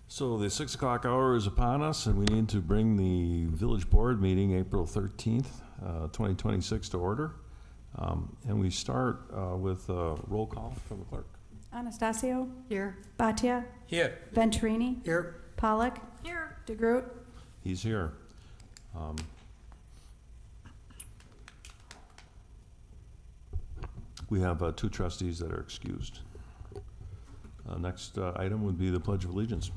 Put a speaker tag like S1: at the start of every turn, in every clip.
S1: So the 6 o'clock hour is upon us, and we need to bring the village board meeting April 13th, 2026 to order. And we start with a roll call from the clerk.
S2: Anastasio?
S3: Here.
S2: Bhatia?
S3: Here.
S2: Venturini?
S3: Here.
S2: Pollock?
S3: Here.
S2: DeGroot?
S1: He's here. We have 2 trustees that are excused. Next item would be the Pledge of Allegiance.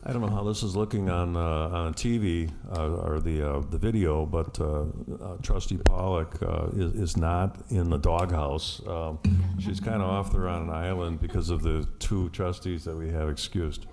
S1: I don't know how this is looking on TV or the video, but Trustee Pollock is not in the doghouse. She's kind of off there on an island because of the 2 trustees that we have excused.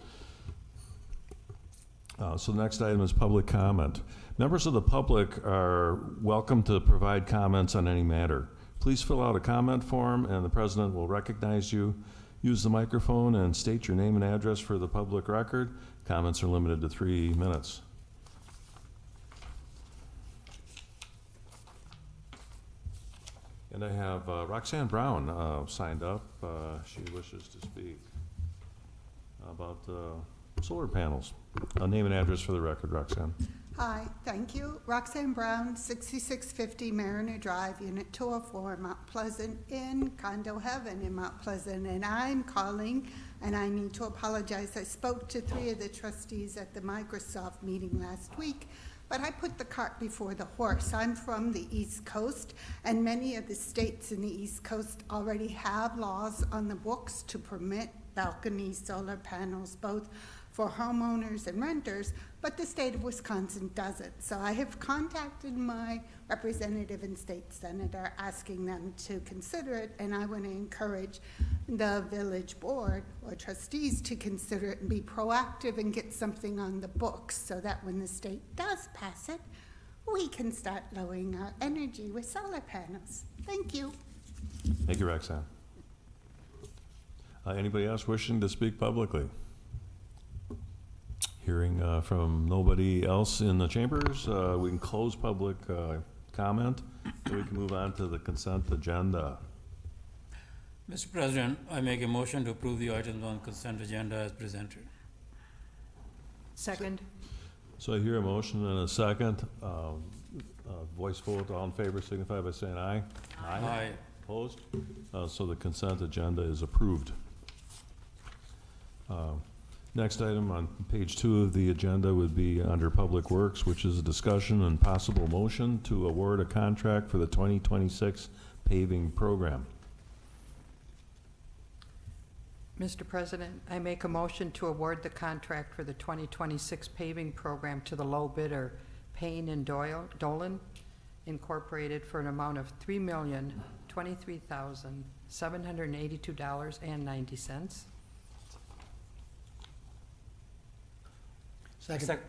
S1: So the next item is public comment. Members of the public are welcome to provide comments on any matter. Please fill out a comment form and the president will recognize you. Use the microphone and state your name and address for the public record. Comments are limited to 3 minutes. And I have Roxanne Brown signed up. She wishes to speak about solar panels. Name and address for the record, Roxanne.
S4: Hi, thank you. Roxanne Brown, 6650 Mariner Drive, Unit 204, Mount Pleasant, in Condo Heaven in Mount Pleasant. And I'm calling, and I need to apologize. I spoke to 3 of the trustees at the Microsoft meeting last week, but I put the cart before the horse. I'm from the East Coast, and many of the states in the East Coast already have laws on the books to permit balcony solar panels, both for homeowners and renters, but the state of Wisconsin doesn't. So I have contacted my representative and state senator asking them to consider it, and I want to encourage the village board or trustees to consider it and be proactive and get something on the books so that when the state does pass it, we can start lowering our energy with solar panels. Thank you.
S1: Thank you, Roxanne. Anybody else wishing to speak publicly? Hearing from nobody else in the chambers, we can close public comment, and we can move on to the consent agenda.
S5: Mr. President, I make a motion to approve the items on consent agenda as presented.
S3: Second.
S1: So I hear a motion and a second. Voice vote, all in favor signify by saying aye.
S5: Aye.
S1: Opposed? So the consent agenda is approved. Next item on page 2 of the agenda would be under Public Works, which is a discussion and possible motion to award a contract for the 2026 paving program.
S3: Mr. President, I make a motion to award the contract for the 2026 paving program to the low bidder, Payne and Dolan Incorporated, for an amount of $3,023,782.90.
S5: Second.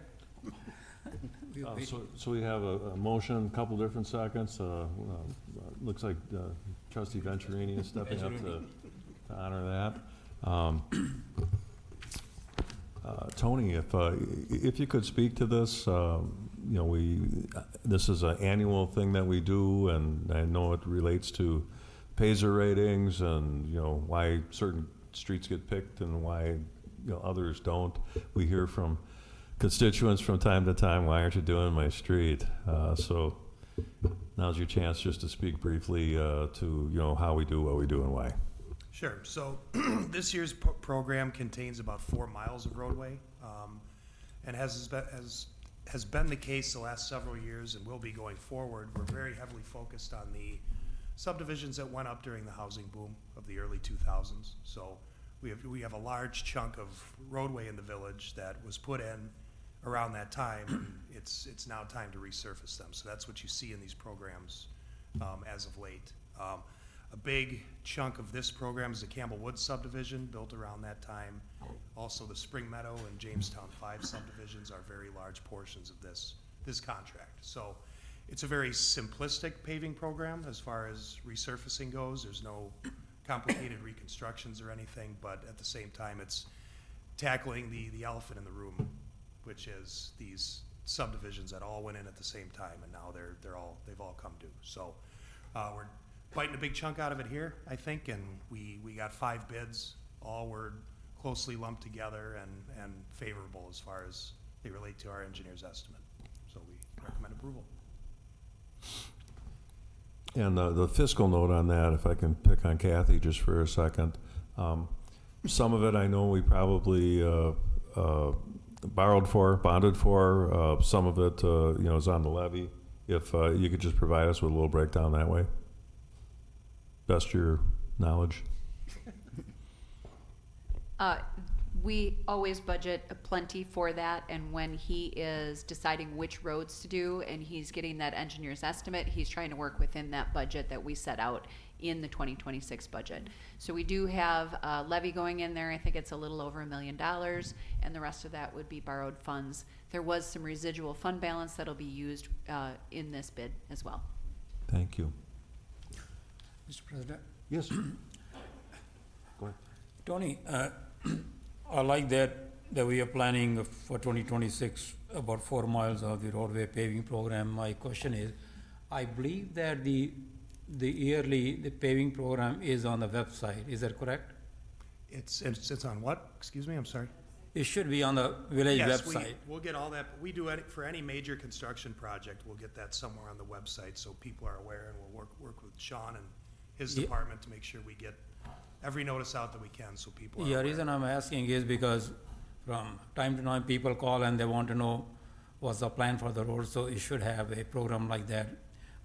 S1: So we have a motion, a couple different seconds. Looks like Trustee Venturini is stepping up to honor that. Tony, if you could speak to this, this is an annual thing that we do, and I know it relates to Paisley ratings and why certain streets get picked and why others don't. We hear from constituents from time to time, why aren't you doing my street? So now's your chance just to speak briefly to how we do what we do and why.
S6: Sure. So this year's program contains about 4 miles of roadway, and has been the case the last several years and will be going forward. We're very heavily focused on the subdivisions that went up during the housing boom of the early 2000s. So we have a large chunk of roadway in the village that was put in around that time, and it's now time to resurface them. So that's what you see in these programs as of late. A big chunk of this program is the Campbell Woods subdivision, built around that time. Also, the Spring Meadow and Jamestown 5 subdivisions are very large portions of this contract. So it's a very simplistic paving program as far as resurfacing goes. There's no complicated reconstructions or anything, but at the same time, it's tackling the elephant in the room, which is these subdivisions that all went in at the same time, and now they've all come due. So we're biting a big chunk out of it here, I think, and we got 5 bids. All were closely lumped together and favorable as far as they relate to our engineer's estimate. So we recommend approval.
S1: And the fiscal note on that, if I can pick on Kathy just for a second, some of it I know we probably borrowed for, bonded for. Some of it, is on the levy. If you could just provide us with a little breakdown that way, best of your knowledge.
S7: We always budget plenty for that, and when he is deciding which roads to do and he's getting that engineer's estimate, he's trying to work within that budget that we set out in the 2026 budget. So we do have a levy going in there. I think it's a little over $1 million, and the rest of that would be borrowed funds. There was some residual fund balance that'll be used in this bid as well.
S1: Thank you.
S5: Mr. President?
S1: Yes. Go ahead.
S5: Tony, I like that we are planning for 2026 about 4 miles of the roadway paving program. My question is, I believe that the paving program is on the website. Is that correct?
S6: It's on what? Excuse me, I'm sorry.
S5: It should be on the village
S6: Yes,
S5: website.
S6: we'll get all that. We do it for any major construction project. We'll get that somewhere on the website so people are aware, and we'll work with Sean and his
S5: Yeah.
S6: department to make sure we get every notice out that we can so people are
S5: Yeah,
S6: aware.
S5: reason I'm asking is because from time to time, people call and they want to know what's the plan for the road, so you should have a program like that.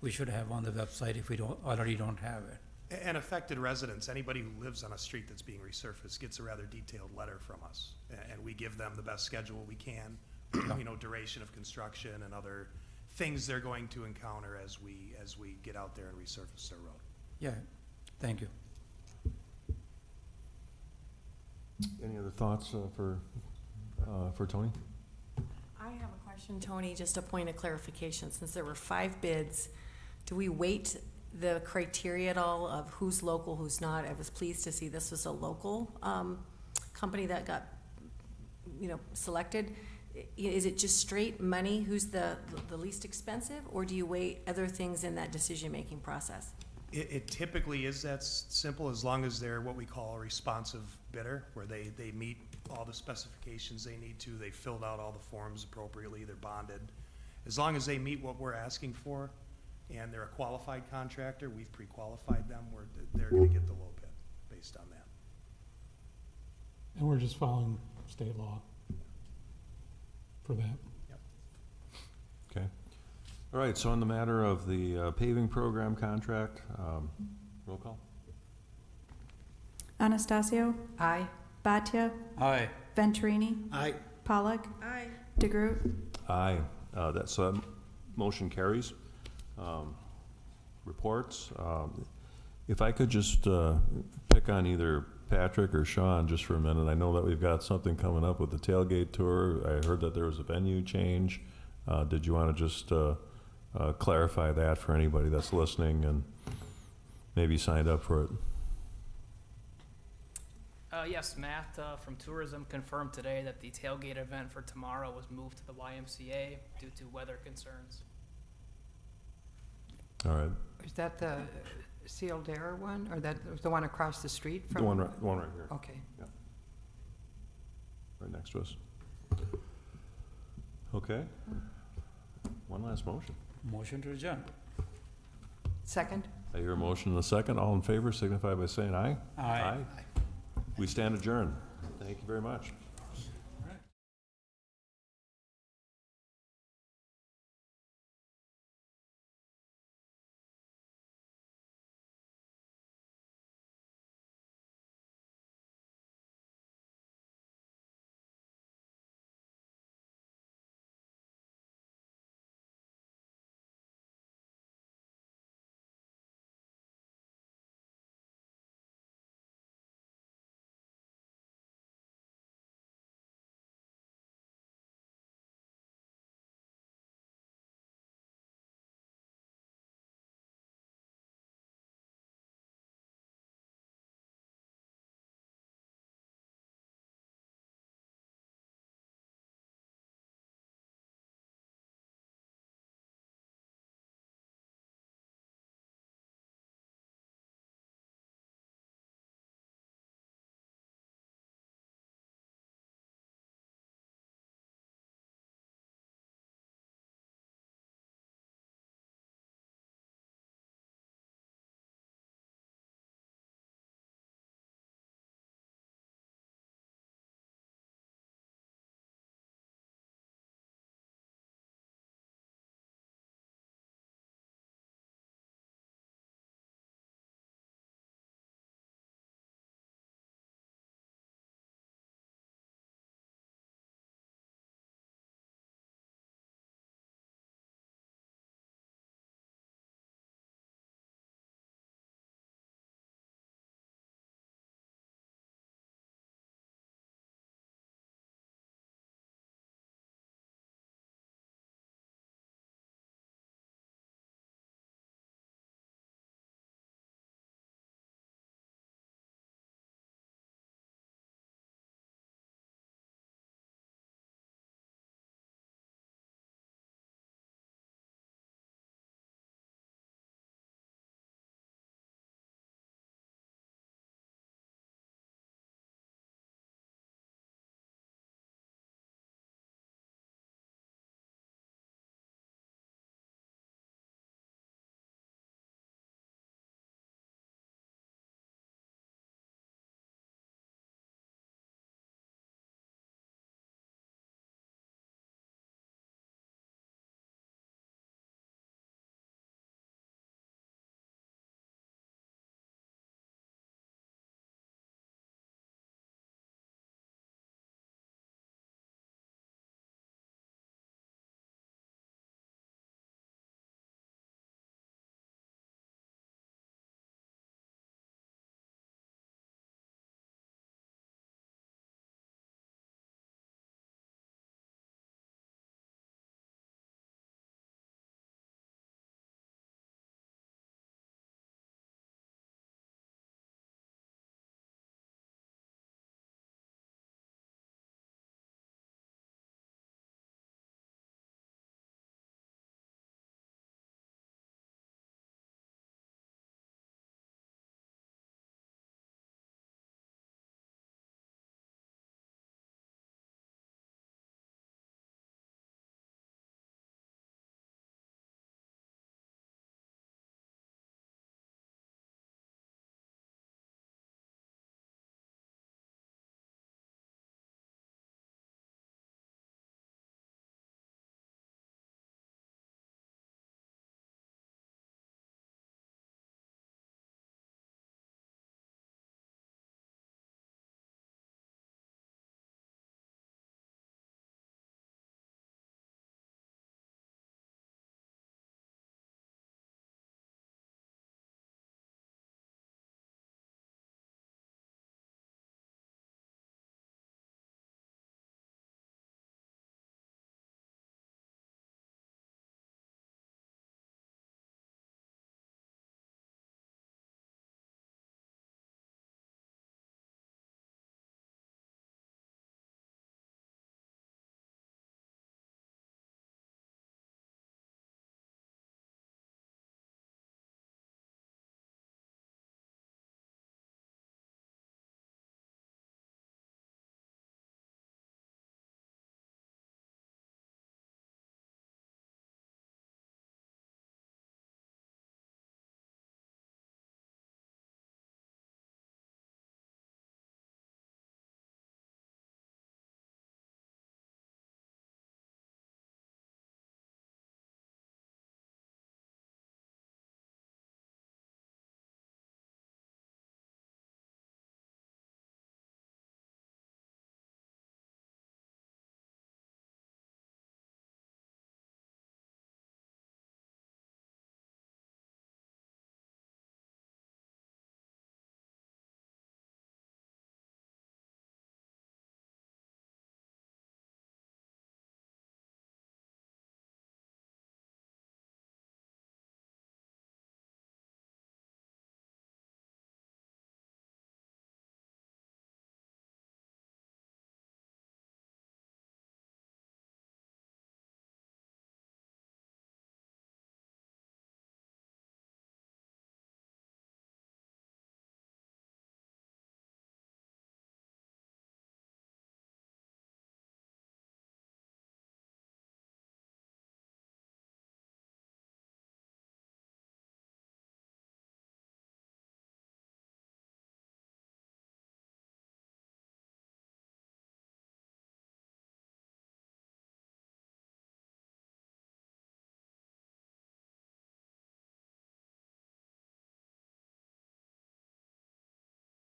S5: We should have on the website if we already don't have it.
S6: And affected residents, anybody who lives on a street that's being resurfaced gets a rather detailed letter from us. And we give them the best schedule we can, duration of construction and other things they're going to encounter as we get out there and resurface their road.
S5: Yeah, thank you.
S1: Any other thoughts for Tony?
S8: I have a question, Tony, just a point of clarification. Since there were 5 bids, do we weight the criteria at all of who's local, who's not? I was pleased to see this was a local company that got, selected. Is it just straight money? Who's the least expensive? Or do you weight other things in that decision-making process?
S6: It typically is that simple, as long as they're what we call a responsive bidder, where they meet all the specifications they need to, they filled out all the forms appropriately, they're bonded. As long as they meet what we're asking for, and they're a qualified contractor, we've pre-qualified them, they're gonna get the low bid based on that.
S9: And we're just following state law for that.
S1: Okay. All right, so on the matter of the paving program contract, roll call?
S2: Anastasio,
S3: Aye.
S2: Bhatia,
S5: Aye.
S2: Venturini,
S5: Aye.
S2: Pollock,
S8: Aye.
S2: DeGroot.
S1: Aye. So that motion carries. Reports. If I could just pick on either Patrick or Sean just for a minute. I know that we've got something coming up with the tailgate tour. I heard that there was a venue change. Did you want to just clarify that for anybody that's listening and maybe signed up for it?
S10: Yes, Matt from Tourism confirmed today that the tailgate event for tomorrow was moved to the YMCA due to weather concerns.
S1: All right.
S3: Is that the Sealed Air one, or that the one across the street from?
S1: The one right here,
S3: Okay.
S1: right next to us. Okay. One last motion.
S5: Motion to adjourn.
S3: Second?
S1: I hear a motion and a second. All in favor signify by saying aye.
S5: Aye.
S1: We stand adjourned. Thank you very much.